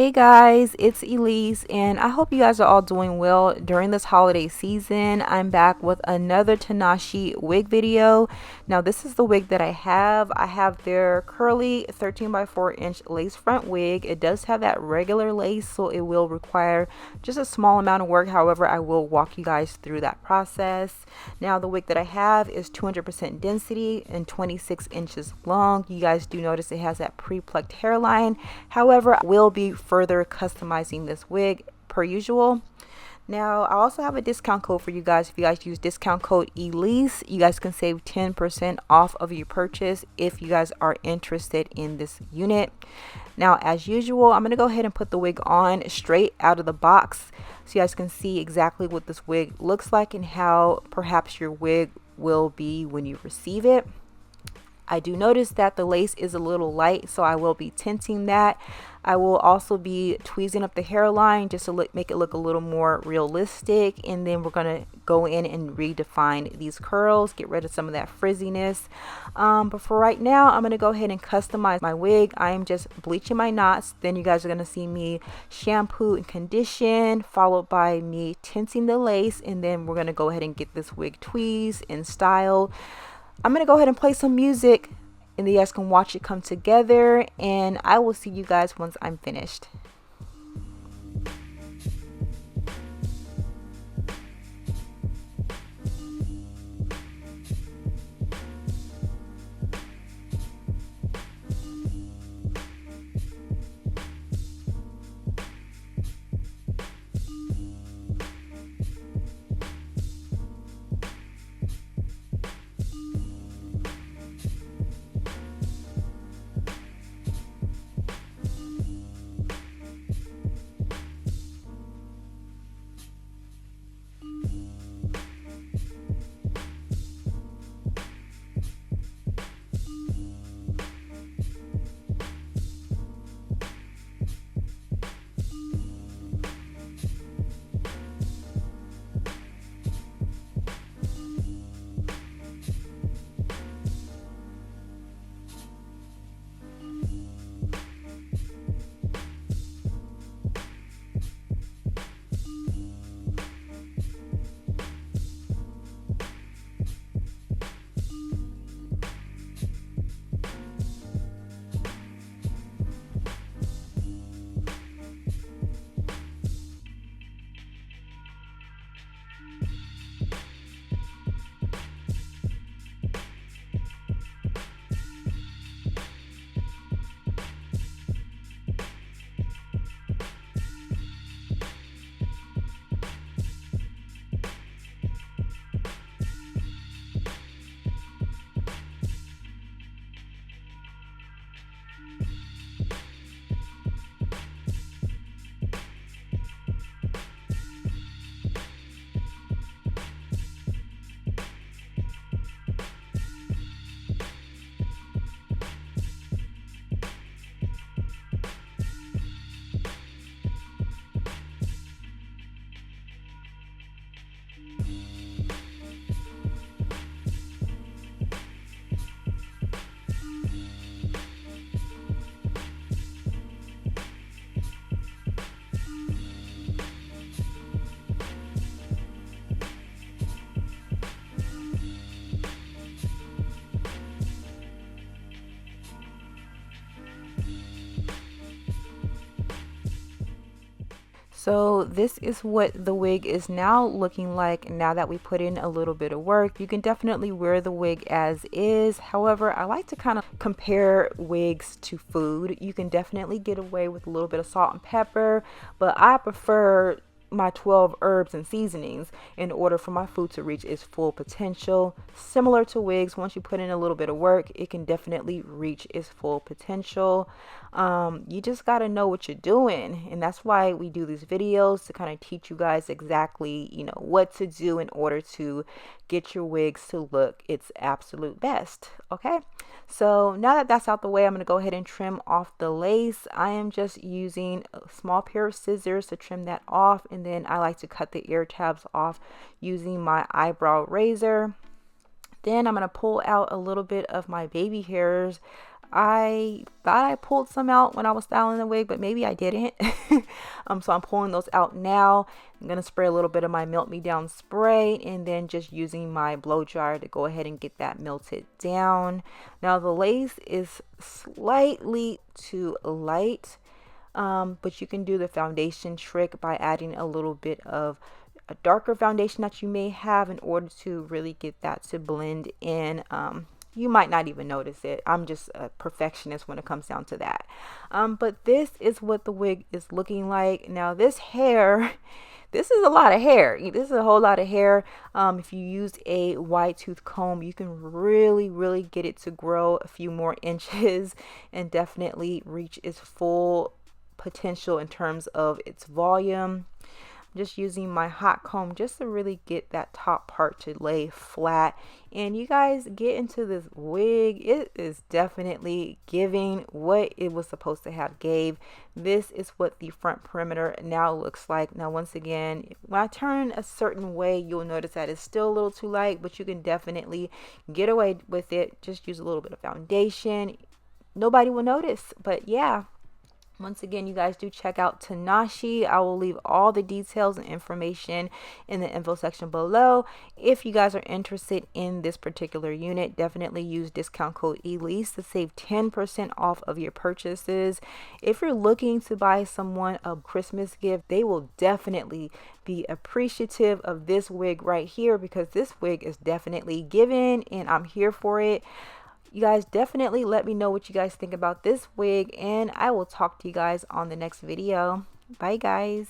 Hey guys, it's Elise, and I hope you guys are all doing well during this holiday season. I'm back with another Tinashe wig video. Now, this is the wig that I have. I have their curly 13 by 4 inch lace front wig. It does have that regular lace, so it will require just a small amount of work. However, I will walk you guys through that process. Now, the wig that I have is 200% density and 26 inches long. You guys do notice it has that pre-plucked hairline. However, I will be further customizing this wig per usual. Now, I also have a discount code for you guys. If you guys use discount code ELISE, you guys can save 10% off of your purchase if you guys are interested in this unit. Now, as usual, I'm going to go ahead and put the wig on straight out of the box so you guys can see exactly what this wig looks like and how perhaps your wig will be when you receive it. I do notice that the lace is a little light, so I will be tinting that. I will also be tweezing up the hairline just to make it look a little more realistic. And then we're going to go in and redefine these curls, get rid of some of that frizziness. But for right now, I'm going to go ahead and customize my wig. I am just bleaching my knots. Then you guys are going to see me shampoo and condition, followed by me tinting the lace. And then we're going to go ahead and get this wig tweezed and styled. I'm going to go ahead and play some music and then you guys can watch it come together, and I will see you guys once I'm finished. So this is what the wig is now looking like now that we put in a little bit of work. You can definitely wear the wig as is. However, I like to kind of compare wigs to food. You can definitely get away with a little bit of salt and pepper, but I prefer my 12 herbs and seasonings in order for my food to reach its full potential. Similar to wigs, once you put in a little bit of work, it can definitely reach its full potential. You just got to know what you're doing, and that's why we do these videos, to kind of teach you guys exactly, you know, what to do in order to get your wigs to look its absolute best. Okay, so now that that's out the way, I'm going to go ahead and trim off the lace. I am just using a small pair of scissors to trim that off, and then I like to cut the ear tabs off using my eyebrow razor. Then I'm going to pull out a little bit of my baby hairs I thought I pulled some out when I was styling the wig, but maybe I didn't. So I'm pulling those out now. I'm gonna spray a little bit of my Melt Me Down spray and then just using my blow dryer to go ahead and get that melted down. Now the lace is slightly too light, but you can do the foundation trick by adding a little bit of a darker foundation that you may have in order to really get that to blend in. You might not even notice it. I'm just a perfectionist when it comes down to that. But this is what the wig is looking like. Now this hair, this is a lot of hair. This is a whole lot of hair. If you use a wide tooth comb, you can really get it to grow a few more inches and definitely reach its full potential in terms of its volume. Just using my hot comb just to really get that top part to lay flat. And you guys get into this wig, it is definitely giving what it was supposed to have gave. This is what the front perimeter now looks like. Now once again, when I turn a certain way, you'll notice that it's still a little too light, but you can definitely get away with it. Just use a little bit of foundation, nobody will notice. But yeah, once again, you guys do check out Tinashe. I will leave all the details and information in the info section below. If you guys are interested in this particular unit, definitely use discount code ELISE to save 10% off of your purchases. If you're looking to buy someone a Christmas gift, they will definitely be appreciative of this wig right here, because this wig is definitely given and I'm here for it. You guys definitely let me know what you guys think about this wig, and I will talk to you guys on the next video. Bye guys.